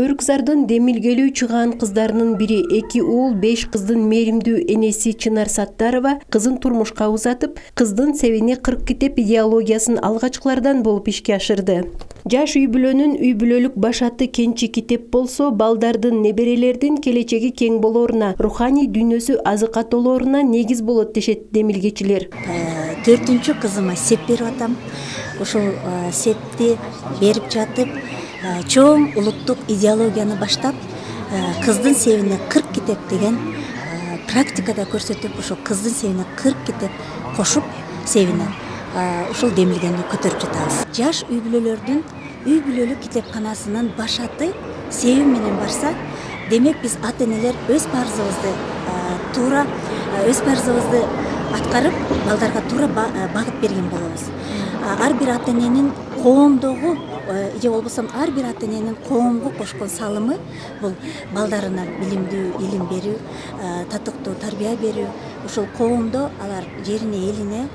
Өркзардын демилгелүү чыган кыздарынын бири 2 уул 5 кыздын мээримдүү энеси Чынар Саттарова кызын турмушка узатып, кыздын Севине 40 китеп идеологиясын алгачкылардан болуп ишке ашырды. Жаш үй бүлөнүн үй бүлөлүк башаты кенчи китеп болсо, балдардын, неберелердин келечеги кең болоруна, руханий дүйнөсү азыкатолоруна негиз болот дешет демилгечилер. 4-чү кызыма сеп берип атам. Ошол септи берип жатып, чоң улуттук идеологияны баштап, кыздын Севине 40 китеп деген практикада көрсөтүп, ошол кыздын Севине 40 китеп кошуп Севине ушул демилгени көтөрүп жатабыз. Жаш үй бүлөлөрдүн үй бүлөлүк китепканасынын башаты Севи менен барса, демек биз ата-энелер өз парзыбызды аткарып, балдарга туура багыт берген болобуз. Ар бир ата-эненин коомдогу же болбосо ар бир ата-эненин коомго кошкон салымы бул балдарына билимдүү илим берүү, татыктуу тарбия берүү, ошол коомдо алар жерине, элине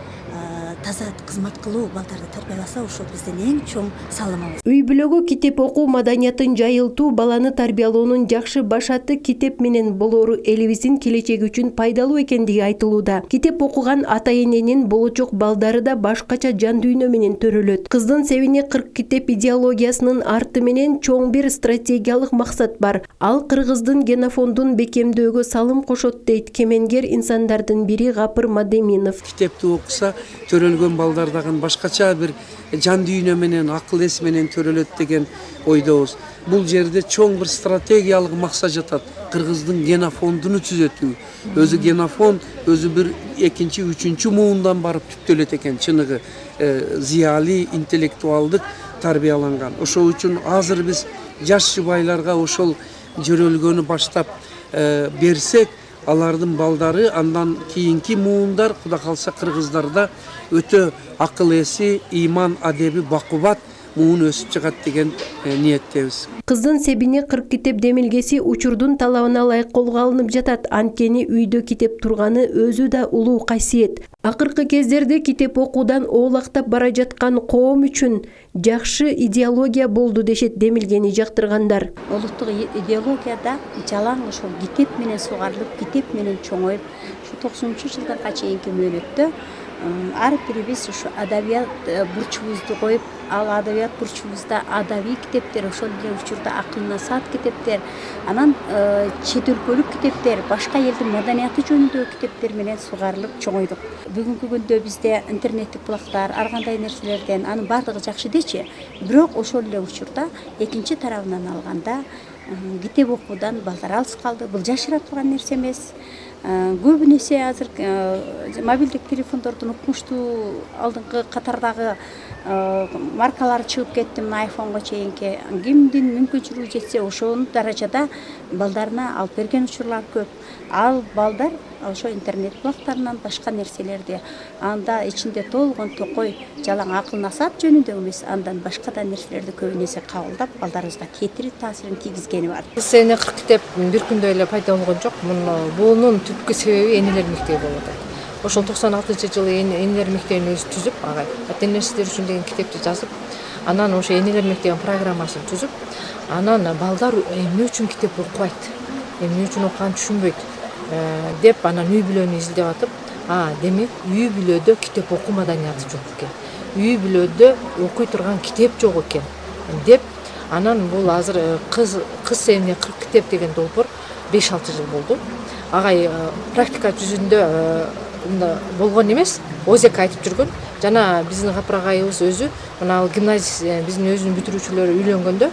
таза кызмат кылуу, балдарды тарбияласа, ошол биздин эң чоң салымыбыз. Үй бүлөгө китеп окуу маданиятын жайылтуу, баланы тарбиялоонун жакшы башаты китеп менен болоору элибиздин келечеги үчүн пайдалуу экендиги айтылууда. Китеп окуган ата-эненин болочок балдары да башкача жан дүйнө менен төрөлөт. Кыздын Севине 40 китеп идеологиясынын арты менен чоң бир стратегиялык максат бар. Ал кыргыздын генофондун бекемдөөгө салым кошот дейт кемеңгер инсандардын бири Гапыр Мадеминов. Китепти окуса, төрөлгөн балдар дагы башкача бир жан дүйнө менен, акыл эс менен төрөлөт деген ойдобуз. Бул жерде чоң бир стратегиялык максат жатат. Кыргыздын генофондуну түзөтүү. Өзү генофонд, өзү бир 2-чи, 3-чү муундан барып түптөлөт экен, чыныгы зыяли, интеллектуалдык тарбияланган. Ошол үчүн азыр биз жаш жубайларга ошол жөрөлгөнү баштап берсек, алардын балдары андан кийинки муундар, кудай калса кыргыздарда өтө акыл эси, иман, адеби бакубат муун өсүп чыгат деген ниеттебиз. Кыздын Севине 40 китеп демилгеси учурдун талабына ылайык колго алынып жатат. Анткени үйдө китеп турганы өзү да улуу касиет. Акыркы кездерде китеп окуудан оолактап бара жаткан коом үчүн жакшы идеология болду дешет демилгени жактыргандар. Улуттук идеологияда жалаң ошол китеп менен сугарылып, китеп менен чоңоюп, ушу 90-жылдарга чейинки мөөнөттө ар бирибиз ушу адабият бурчубузду коюп, ал адабият бурчубузда адабий китептер, ошол эле учурда акылына саат китептер, анан чет өлкөлүк китептер, башка элдин маданияты жөнүндөгү китептер менен сугарылып чоңойдук. Бүгүнкү күндө бизде интернеттик булактар, ар кандай нерселерден анын баардыгы жакшы дечи, бирок ошол эле учурда экинчи тарабынан алганда китеп окуудан балдар алыс калды. Бул жашыра турган нерсе эмес. Көбүнесе азыр мобилдик телефондордун укмуштуу алдыңкы катардагы маркалары чыгып кетти, айфонго чейинки. Кимдин мүмкүнчүлүгү жетсе, ошол даражада балдарына алып берген учурлар көп. Ал балдар ошо интернет булактарынан башка нерселерди, анда ичинде толгон токой жалаң акыл насаат жөнүндө эмес, андан башка да нерселерди көбүнесе кабылдап, балдарыбызга кетири таасирин тийгизгени бар. Севине 40 китеп бир күндө эле пайда болгон жок. Бунун түпкү себеби энелер мектеби болуп атат. Ошол 96-жылы энелер мектебин өзү түзүп, ата-энелер үчүн деген китепти жазып, анан ошо энелер мектебинин программасын түзүп, анан балдар эмне үчүн китеп окубайт, эмне үчүн окуганын түшүнбөйт деп анан үй бүлөнү изилдеп атып, демек үй бүлөдө китеп окуу маданияты жок экен. Үй бүлөдө окуй турган китеп жок экен деп, анан бул азыр кыз Севине 40 китеп деген долбоор 5-6 жыл болду. Агай практика жүзүндө болгон эмес, озек айтып жүргөн. Жана биздин Гапыр агайыбыз өзү мына гимназия биздин өзүнүн бүтүрүүчүлөрү үйлөнгөндө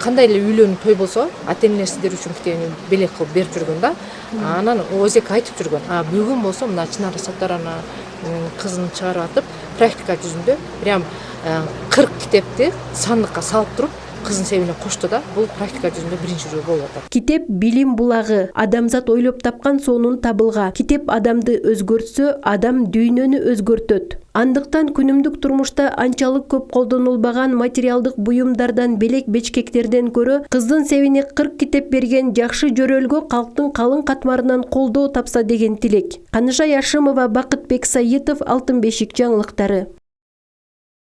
кандай эле үйлөнүү той болсо, ата-энелер сиздер үчүн китебин белек кылып берип жүргөн да. Анан озек айтып жүргөн. Бүгүн болсо мына Чынар Саттарова кызын чыгарып атып, практика жүзүндө прям 40 китепти сандыкка салып туруп, кызын Севине кошту да, бул практика жүзүндө биринчи жолу болуп атат. Китеп билим булагы, адамзат ойлоп тапкан сонун табылга. Китеп адамды өзгөртсө, адам дүйнөнү өзгөртөт. Андыктан күнүмдүк турмушта анчалык көп колдонулбаган материалдык буюмдардан белек бечкектерден көрө, кыздын Севине 40 китеп берген жакшы жөрөлгө калктын калың катмарынан колдоо тапса деген тилек. Каныша Яшымова, Бакытбек Саитов, Алтын бешик жаңылыктары.